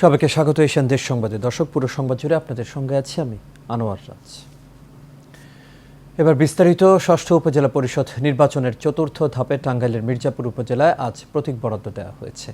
সবাইকে স্বাগত এশিয়ান দেশ সংবাদে। দর্শক, পুরো সংবাদ জুড়ে আপনাদের সঙ্গে আছি আমি আনোয়ার রাজ। এবার বিস্তারিত। ষষ্ঠ উপজেলা পরিষদ নির্বাচনের চতুর্থ ধাপে টাঙ্গাইলের মির্জাপুর উপজেলায় আজ প্রতীক বরাদ্দ দেওয়া হয়েছে।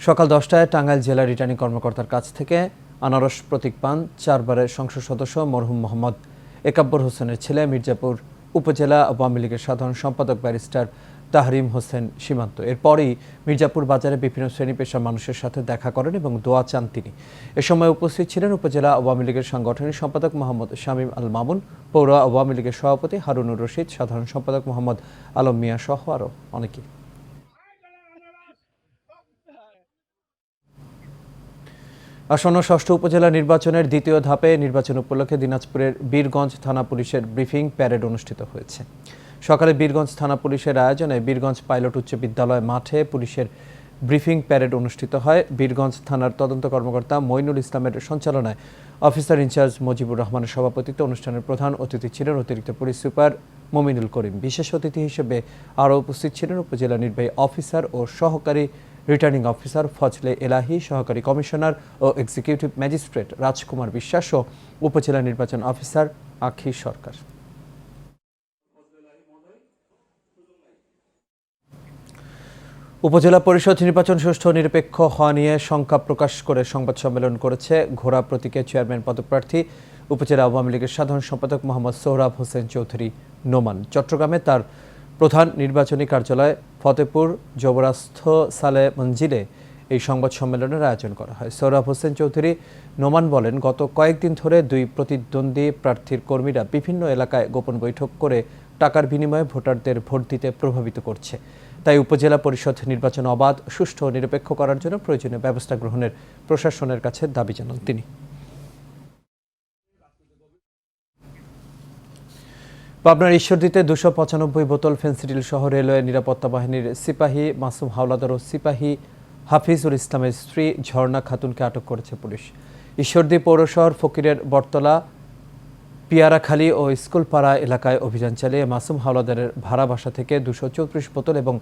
সকাল 10টায় টাঙ্গাইল জেলা রিটার্নিং কর্মকর্তার কাছ থেকে আনারস প্রতীক পান 4 বারের সংসদ সদস্য মরহুম মোহাম্মদ একাব্বর হোসেনের ছেলে মির্জাপুর উপজেলা আওয়ামী লীগের সাধারণ সম্পাদক ব্যারিস্টার তাহরিম হোসেন সীমান্ত। এরপরই মির্জাপুর বাজারে বিভিন্ন শ্রেণী পেশার মানুষের সাথে দেখা করেন এবং দোয়া চান তিনি। এ সময় উপস্থিত ছিলেন উপজেলা আওয়ামী লীগের সাংগঠনিক সম্পাদক মোহাম্মদ শামীম আল মামুন, পৌর আওয়ামী লীগের সভাপতি হারুনুর রশিদ, সাধারণ সম্পাদক মোহাম্মদ আলম মিয়া সহ আরও অনেকে। আসন্ন ষষ্ঠ উপজেলা নির্বাচনের দ্বিতীয় ধাপে নির্বাচন উপলক্ষে দিনাজপুরের বীরগঞ্জ থানা পুলিশের ব্রিফিং প্যারেড অনুষ্ঠিত হয়েছে। সকালে বীরগঞ্জ থানা পুলিশের আয়োজনে বীরগঞ্জ পাইলট উচ্চ বিদ্যালয় মাঠে পুলিশের ব্রিফিং প্যারেড অনুষ্ঠিত হয়। বীরগঞ্জ থানার তদন্ত কর্মকর্তা মইনুল ইসলামের সঞ্চালনায় অফিসার ইনচার্জ মুজিবুর রহমানের সভাপতিত্বে অনুষ্ঠানের প্রধান অতিথি ছিলেন অতিরিক্ত পুলিশ সুপার মমিনুল করিম। বিশেষ অতিথি হিসেবে আরও উপস্থিত ছিলেন উপজেলা নির্বাহী অফিসার ও সহকারী রিটার্নিং অফিসার ফজলে এলাহি, সহকারী কমিশনার ও এক্সিকিউটিভ ম্যাজিস্ট্রেট রাজকুমার বিশ্বাস ও উপজেলা নির্বাচন অফিসার আখি সরকার। উপজেলা পরিষদ নির্বাচন সুষ্ঠু নিরপেক্ষ হওয়া নিয়ে শঙ্কা প্রকাশ করে সংবাদ সম্মেলন করেছে ঘোড়া প্রতীকের চেয়ারম্যান পদপ্রার্থী উপজেলা আওয়ামী লীগের সাধারণ সম্পাদক মোহাম্মদ সোহরাব হোসেন চৌধুরী নোমান। চট্টগ্রামে তার প্রধান নির্বাচনী কার্যালয় ফতেপুর যুবরাস্থ সালে মঞ্জিলে এই সংবাদ সম্মেলনের আয়োজন করা হয়। সোহরাব হোসেন চৌধুরী নোমান বলেন, গত কয়েকদিন ধরে দুই প্রতিদ্বন্দ্বী প্রার্থীর কর্মীরা বিভিন্ন এলাকায় গোপন বৈঠক করে টাকার বিনিময়ে ভোটারদের ভোট দিতে প্রভাবিত করছে। তাই উপজেলা পরিষদ নির্বাচন অবাধ, সুষ্ঠু ও নিরপেক্ষ করার জন্য প্রয়োজনীয় ব্যবস্থা গ্রহণের প্রশাসনের কাছে দাবি জানান তিনি। পাবনার ঈশ্বরদীতে 295 বোতল ফেন্সিডিল সহ রেলওয়ে নিরাপত্তা বাহিনীর সিপাহী মাসুম হাওলাদার ও সিপাহী হাফিজুল ইসলামের স্ত্রী ঝর্ণা খাতুনকে আটক করেছে পুলিশ। ঈশ্বরদী পৌরশহর ফকিরের বটতলা, পিয়ারাখালী ও স্কুলপাড়া এলাকায় অভিযান চালিয়ে মাসুম হাওলাদারের ভাড়া বাসা থেকে 234 বোতল এবং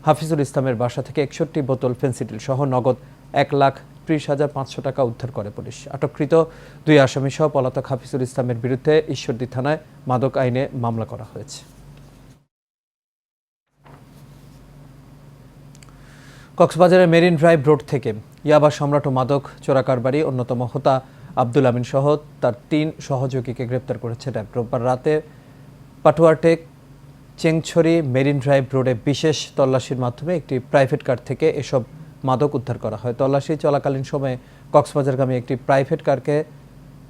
হাফিজুল ইসলামের বাসা থেকে 61 বোতল ফেন্সিডিল সহ নগদ 1,30,500 টাকা উদ্ধার করে পুলিশ। আটককৃত দুই আসামি সহ পলাতক হাফিজুল ইসলামের বিরুদ্ধে ঈশ্বরদী থানায় মাদক আইনে মামলা করা হয়েছে। কক্সবাজারের মেরিন ড্রাইভ রোড থেকে ইয়াবা সম্রাট ও মাদক চোরাকারবারি অন্যতম হোতা আব্দুল আমিন সহ তার 3 সহযোগীকে গ্রেপ্তার করেছে র্যাব। রোববার রাতে পাটুয়ারটেক চেংছড়ি মেরিন ড্রাইভ রোডে বিশেষ তল্লাশির মাধ্যমে একটি প্রাইভেট কার থেকে এসব মাদক উদ্ধার করা হয়। তল্লাশি চলাকালীন সময়ে কক্সবাজারগামী একটি প্রাইভেট কারকে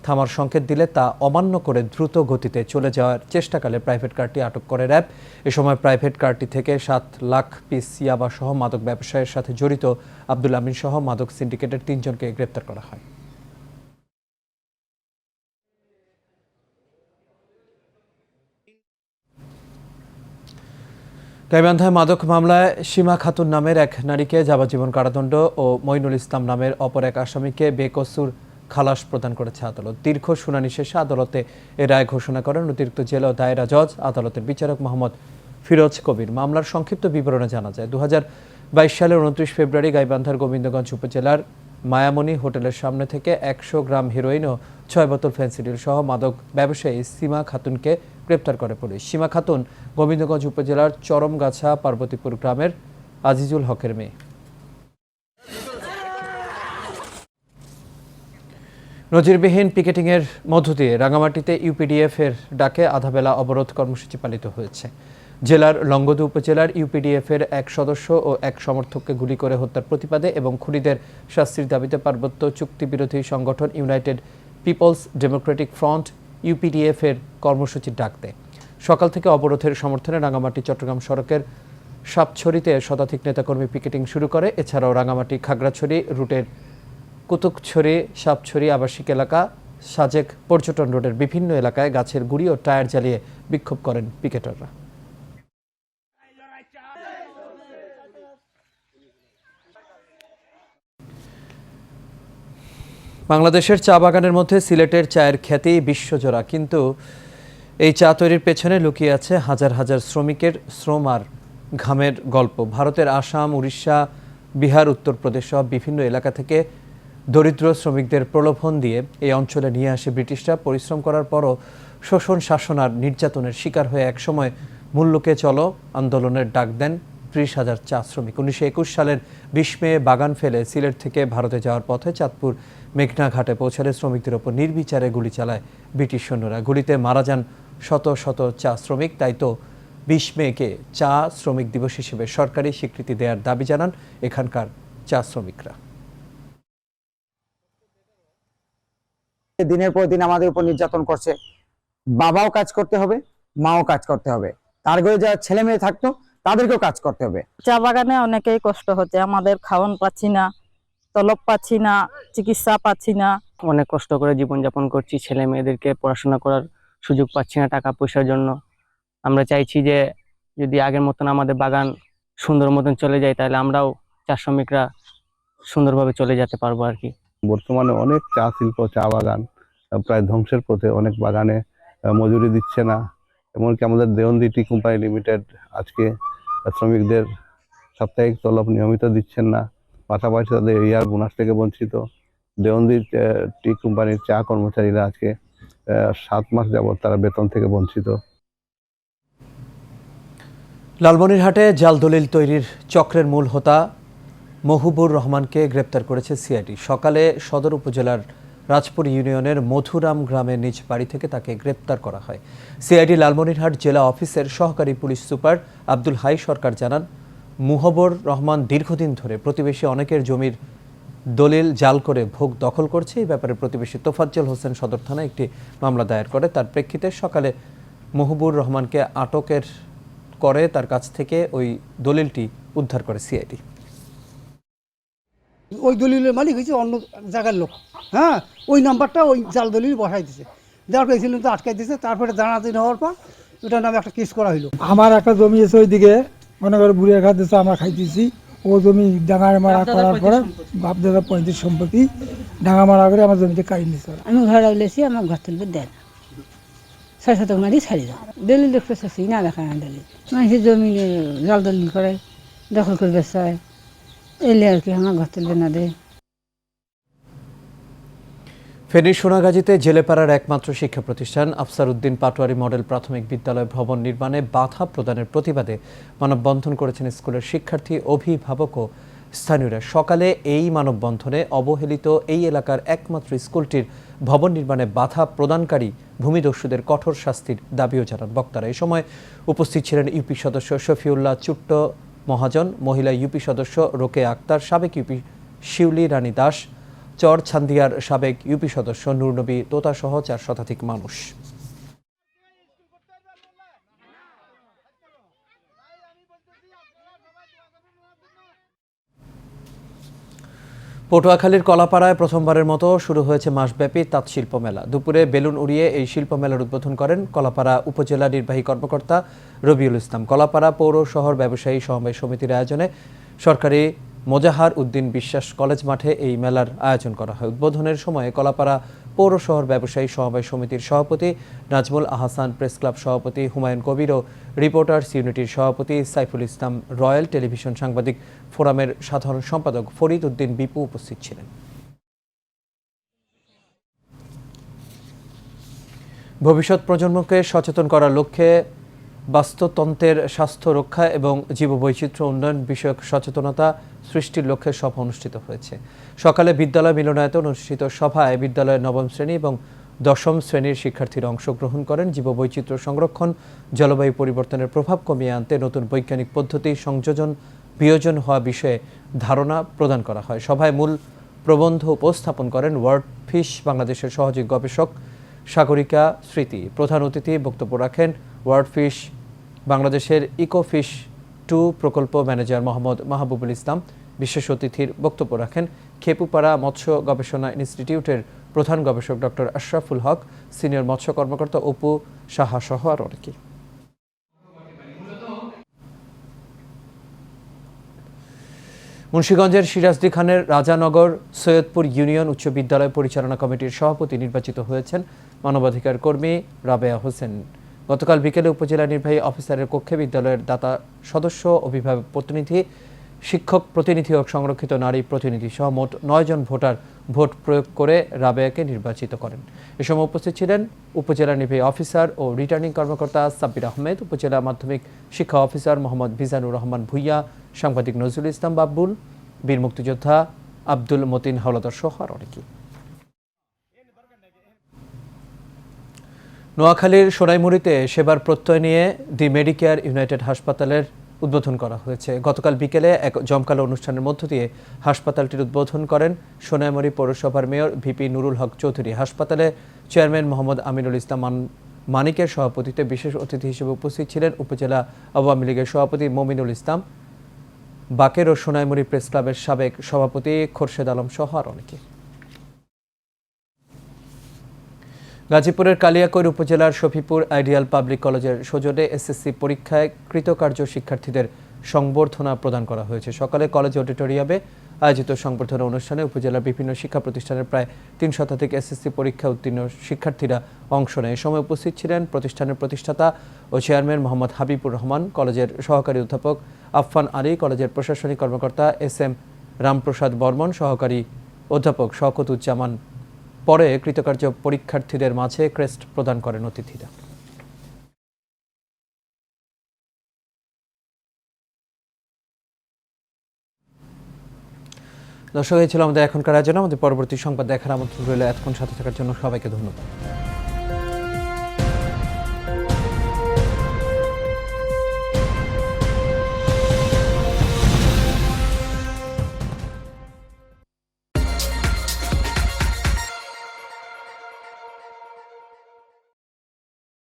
থামার সংকেত দিলে তা অমান্য করে দ্রুত গতিতে চলে যাওয়ার চেষ্টাকালে প্রাইভেট কারটি আটক করে র্যাব। এ সময় প্রাইভেট কারটি থেকে 7 লাখ পিস ইয়াবা সহ মাদক ব্যবসায়ের সাথে জড়িত আব্দুল আমিন সহ মাদক সিন্ডিকেটের 3 জনকে গ্রেপ্তার করা হয়। গাইবান্ধায় মাদক মামলায় সীমা খাতুন নামের এক নারীকে যাবজ্জীবন কারাদণ্ড ও মইনুল ইসলাম নামের অপর এক আসামিকে বেকসুর খালাস প্রদান করেছে আদালত। দীর্ঘ শুনানি শেষে আদালতে এ রায় ঘোষণা করেন অতিরিক্ত জেলা ও দায়রা জজ আদালতের বিচারক মোহাম্মদ ফিরোজ কবির। মামলার সংক্ষিপ্ত বিবরণে জানা যায়, 2022 সালের 29 ফেব্রুয়ারি গাইবান্ধার গোবিন্দগঞ্জ উপজেলার মায়ামণি হোটেলের সামনে থেকে 100 গ্রাম হেরোইন ও 6 বোতল ফেন্সিডিল সহ মাদক ব্যবসায়ী সীমা খাতুনকে গ্রেপ্তার করে পুলিশ। সীমা খাতুন গোবিন্দগঞ্জ উপজেলার চরমগাছা পার্বতীপুর গ্রামের আজিজুল হকের মেয়ে। নজিরবিহীন পিকেটিংয়ের মধ্য দিয়ে রাঙামাটিতে ইউপিডিএফ এর ডাকে আধাবেলা অবরোধ কর্মসূচি পালিত হয়েছে। জেলার লংগদু উপজেলার ইউপিডিএফ এর এক সদস্য ও এক সমর্থককে গুলি করে হত্যার প্রতিবাদে এবং খুনিদের শাস্তির দাবিতে পার্বত্য চুক্তি বিরোধী সংগঠন United Peoples Democratic Front UPDF এর কর্মসূচির ডাক দেয়। সকাল থেকে অবরোধের সমর্থনে রাঙামাটি চট্টগ্রাম সড়কের সাপছড়িতে শতাধিক নেতাকর্মী পিকেটিং শুরু করে। এছাড়াও রাঙামাটি খাগড়াছড়ি রুটের কুতুকছড়ি, সাপছড়ি আবাসিক এলাকা, সাজেক পর্যটন রোডের বিভিন্ন এলাকায় গাছের গুঁড়ি ও টায়ার জ্বালিয়ে বিক্ষোভ করেন পিকেটাররা। বাংলাদেশের চা বাগানের মধ্যে সিলেটের চায়ের খ্যাতি বিশ্বজোড়া, কিন্তু এই চা তৈরির পেছনে লুকিয়ে আছে হাজার হাজার শ্রমিকের শ্রম আর ঘামের গল্প। ভারতের আসাম, উড়িষ্যা, বিহার, উত্তরপ্রদেশ সহ বিভিন্ন এলাকা থেকে দরিদ্র শ্রমিকদের প্রলোভন দিয়ে এই অঞ্চলে নিয়ে আসে ব্রিটিশরা। পরিশ্রম করার পরও শোষণ, শাসন আর নির্যাতনের শিকার হয়ে একসময় মূল্যকে চলো আন্দোলনের ডাক দেন ৩০,০০০ চা শ্রমিক। ১৯২১ সালের ২০ মে বাগান ফেলে সিলেট থেকে ভারতে যাওয়ার পথে চাঁদপুর মেঘনা ঘাটে পৌঁছালে শ্রমিকদের ওপর নির্বিচারে গুলি চালায় ব্রিটিশ সৈন্যরা। গুলিতে মারা যান শত শত চা শ্রমিক। তাই তো ২০ মেকে চা শ্রমিক দিবস হিসেবে সরকারি স্বীকৃতি দেওয়ার দাবি জানান এখানকার চা শ্রমিকরা। দিনের পর দিন আমাদের উপর নির্যাতন করছে, বাবাও কাজ করতে হবে, মাও কাজ করতে হবে, তার ঘরে যারা ছেলে মেয়ে থাকতো তাদেরকেও কাজ করতে হবে। চা বাগানে অনেকেই কষ্ট হচ্ছে, আমাদের খাওয়ান পাচ্ছি না, তলব পাচ্ছি না, চিকিৎসা পাচ্ছি না। অনেক কষ্ট করে জীবনযাপন করছি, ছেলে মেয়েদেরকে পড়াশোনা করার সুযোগ পাচ্ছি না টাকা পয়সার জন্য। আমরা চাইছি যে যদি আগের মতন আমাদের বাগান সুন্দর মতন চলে যায়, তাহলে আমরাও চা শ্রমিকরা সুন্দরভাবে চলে যেতে পারবো আর কি। বর্তমানে অনেক চা শিল্প, চা বাগান প্রায় ধ্বংসের পথে। অনেক বাগানে মজুরি দিচ্ছে না, এমনকি আমাদের দেওয়ন্দি টি কোম্পানি লিমিটেড আজকে শ্রমিকদের সাপ্তাহিক তলব নিয়মিত দিচ্ছেন না, পাশাপাশি তাদের ইয়ার বোনাস থেকে বঞ্চিত। দেওয়ন্দি টি কোম্পানির চা কর্মচারীরা আজকে 7 মাস যাবৎ তারা বেতন থেকে বঞ্চিত। লালমনিরহাটে জাল দলিল তৈরির চক্রের মূল হোতা মহুবুর রহমানকে গ্রেপ্তার করেছে সিআইডি। সকালে সদর উপজেলার রাজপুর ইউনিয়নের মধুরাম গ্রামের নিজ বাড়ি থেকে তাকে গ্রেপ্তার করা হয়। সিআইডি লালমনিরহাট জেলা অফিসের সহকারী পুলিশ সুপার আব্দুল হাই সরকার জানান, মুহবুর রহমান দীর্ঘদিন ধরে প্রতিবেশী অনেকের জমির দলিল জাল করে ভোগ দখল করছে। এই ব্যাপারে প্রতিবেশী তোফাজ্জল হোসেন সদর থানায় একটি মামলা দায়ের করে। তার প্রেক্ষিতে সকালে মহুবুর রহমানকে আটকের করে তার কাছ থেকে ওই দলিলটি উদ্ধার করে সিআইডি। ওই দলিলের মালিক হয়েছে অন্য জায়গার লোক, হ্যাঁ, ওই নাম্বারটা ওই জাল দলিল বসাই দিছে, দেওয়ার পর এসিলেন তো আটকাই দিছে। তারপরে জানাজানি হওয়ার পর ওটার নামে একটা কেস করা হইলো। আমার একটা জমি আছে ওইদিকে, মনে করো বুড়িয়া খাদ্য আমরা খাইতেছি, ও জমি ডাঙা মারা করার পরে বাপ দাদা 35 সম্পত্তি ডাঙা মারা করে আমার জমিতে কাটি নিচ্ছে। আমি ঘর আইলেছি, আমার ঘর তুলবে দেয় না, 6 শতক মারি ছাড়ি দাও। দলিল দেখতে চাচ্ছি না, দেখা না দলিল, মানুষের জমি জাল দলিল করে দখল করবে চায়, এলে আর কি আমার ঘর তুলবে না দেয়। ফেনীর সোনাগাজীতে জেলেপাড়ার একমাত্র শিক্ষা প্রতিষ্ঠান আফসার উদ্দিন পাটোয়ারি মডেল প্রাথমিক বিদ্যালয় ভবন নির্মাণে বাধা প্রদানের প্রতিবাদে মানববন্ধন করেছেন স্কুলের শিক্ষার্থী, অভিভাবক ও স্থানীয়রা। সকালে এই মানববন্ধনে অবহেলিত এই এলাকার একমাত্র স্কুলটির ভবন নির্মাণে বাধা প্রদানকারী ভূমিদস্যুদের কঠোর শাস্তির দাবিও জানান বক্তারা। এই সময় উপস্থিত ছিলেন ইউপি সদস্য শফিউল্লাহ চুট্ট মহাজন, মহিলা ইউপি সদস্য রোকে আক্তার, সাবেক ইউপি শিউলি রানী দাস, চর ছান্দিয়ার সাবেক ইউপি সদস্য নূরনবী তোতা সহ 4 শতাধিক মানুষ। পটুয়াখালীর কলাপাড়ায় প্রথমবারের মতো শুরু হয়েছে মাসব্যাপী তাঁত শিল্প মেলা। দুপুরে বেলুন উড়িয়ে এই শিল্প মেলার উদ্বোধন করেন কলাপাড়া উপজেলা নির্বাহী কর্মকর্তা রবিউল ইসলাম। কলাপাড়া পৌর শহর ব্যবসায়ী সমবায় সমিতির আয়োজনে সরকারি মোজাহার উদ্দিন বিশ্বাস কলেজ মাঠে এই মেলার আয়োজন করা হয়। উদ্বোধনের সময় কলাপাড়া পৌর শহর ব্যবসায়ী সমবায় সমিতির সভাপতি নাজমুল আহসান, প্রেস ক্লাব সভাপতি হুমায়ুন কবির ও রিপোর্টার্স ইউনিটির সভাপতি সাইফুল ইসলাম, রয়্যাল টেলিভিশন সাংবাদিক ফোরামের সাধারণ সম্পাদক ফরিদ উদ্দিন বিপু উপস্থিত ছিলেন। ভবিষ্যৎ প্রজন্মকে সচেতন করার লক্ষ্যে বাস্তুতন্ত্রের স্বাস্থ্য রক্ষা এবং জীববৈচিত্র্য উন্নয়ন বিষয়ক সচেতনতা সৃষ্টির লক্ষ্যে সভা অনুষ্ঠিত হয়েছে। সকালে বিদ্যালয় মিলনায়তনে অনুষ্ঠিত সভায় বিদ্যালয়ের 9ম শ্রেণী এবং 10ম শ্রেণীর শিক্ষার্থীরা অংশগ্রহণ করেন। জীববৈচিত্র্য সংরক্ষণ, জলবায়ু পরিবর্তনের প্রভাব কমিয়ে আনতে নতুন বৈজ্ঞানিক পদ্ধতি সংযোজন বিয়োজন হওয়া বিষয়ে ধারণা প্রদান করা হয়। সভায় মূল প্রবন্ধ উপস্থাপন করেন ওয়ার্ল্ড ফিশ বাংলাদেশের সহযোগী গবেষক সাগরিকা স্মৃতি। প্রধান অতিথি বক্তব্য রাখেন ওয়ার্ল্ড ফিশ বাংলাদেশের ইকোফিশ 2 প্রকল্প ম্যানেজার মোহাম্মদ মাহবুবুল ইসলাম। বিশেষ অতিথির বক্তব্য রাখেন খেপুপাড়া মৎস্য গবেষণা ইনস্টিটিউটের প্রধান গবেষক ডক্টর আশরাফুল হক, সিনিয়র মৎস্য কর্মকর্তা অপু সাহা সহ আর অনেকে। মুন্সিগঞ্জের সিরাজদি খানের রাজানগর সৈয়দপুর ইউনিয়ন উচ্চ বিদ্যালয় পরিচালনা কমিটির সভাপতি নির্বাচিত হয়েছেন মানবাধিকার কর্মী রাবেয়া হোসেন। গতকাল বিকেলে উপজেলা নির্বাহী অফিসারের কক্ষে বিদ্যালয়ের দাতা সদস্য, অভিভাবক প্রতিনিধি, শিক্ষক প্রতিনিধি ও সংরক্ষিত নারী প্রতিনিধি সহ মোট 9 জন ভোটার ভোট প্রয়োগ করে রাবেয়াকে নির্বাচিত করেন। এ সময় উপস্থিত ছিলেন উপজেলা নির্বাহী অফিসার ও রিটার্নিং কর্মকর্তা সাব্বির আহমেদ, উপজেলা মাধ্যমিক শিক্ষা অফিসার মোহাম্মদ বিজানুর রহমান ভুইয়া, সাংবাদিক নজরুল ইসলাম বাবুল, বীর মুক্তিযোদ্ধা আব্দুল মতিন হাওলাদার সহ আর অনেকে। নোয়াখালীর সোনাইমুড়িতে সেবার প্রত্যয় নিয়ে দি মেডিকেয়ার ইউনাইটেড হাসপাতালের উদ্বোধন করা হয়েছে। গতকাল বিকেলে এক জমকালো অনুষ্ঠানের মধ্য দিয়ে হাসপাতালটির উদ্বোধন করেন সোনাইমুড়ি পৌরসভার মেয়র ভিপি নুরুল হক চৌধুরী। হাসপাতালে চেয়ারম্যান মোহাম্মদ আমিনুল ইসলাম মানিকের সভাপতিত্বে বিশেষ অতিথি হিসেবে উপস্থিত ছিলেন উপজেলা আওয়ামী লীগের সভাপতি মমিনুল ইসলাম বাকের ও সোনাইমুড়ি প্রেস ক্লাবের সাবেক সভাপতি খোরশেদ আলম সহ আর অনেকে। গাজীপুরের কালিয়াকৈর উপজেলার শফিপুর আইডিয়াল পাবলিক কলেজের সৌজন্যে এসএসসি পরীক্ষায় কৃতকার্য শিক্ষার্থীদের সংবর্ধনা প্রদান করা হয়েছে। সকালে কলেজ অডিটোরিয়ামে আয়োজিত সংবর্ধনা অনুষ্ঠানে উপজেলার বিভিন্ন শিক্ষা প্রতিষ্ঠানের প্রায় 3 শতাধিক এসএসসি পরীক্ষা উত্তীর্ণ শিক্ষার্থীরা অংশ নেয়। এ সময় উপস্থিত ছিলেন প্রতিষ্ঠানের প্রতিষ্ঠাতা ও চেয়ারম্যান মোহাম্মদ হাবিবুর রহমান, কলেজের সহকারী অধ্যাপক আফফান আলী, কলেজের প্রশাসনিক কর্মকর্তা এসএম রামপ্রসাদ বর্মন, সহকারী অধ্যাপক শওকতুজ্জামান। পরে কৃতকার্য পরীক্ষার্থীদের মাঝে ক্রেস্ট প্রদান করেন অতিথিরা। দর্শক, এই ছিল আমাদের এখনকার আয়োজন। আমাদের পরবর্তী সংবাদ দেখার আমন্ত্রণ রইল। এতক্ষণ সাথে থাকার জন্য সবাইকে ধন্যবাদ।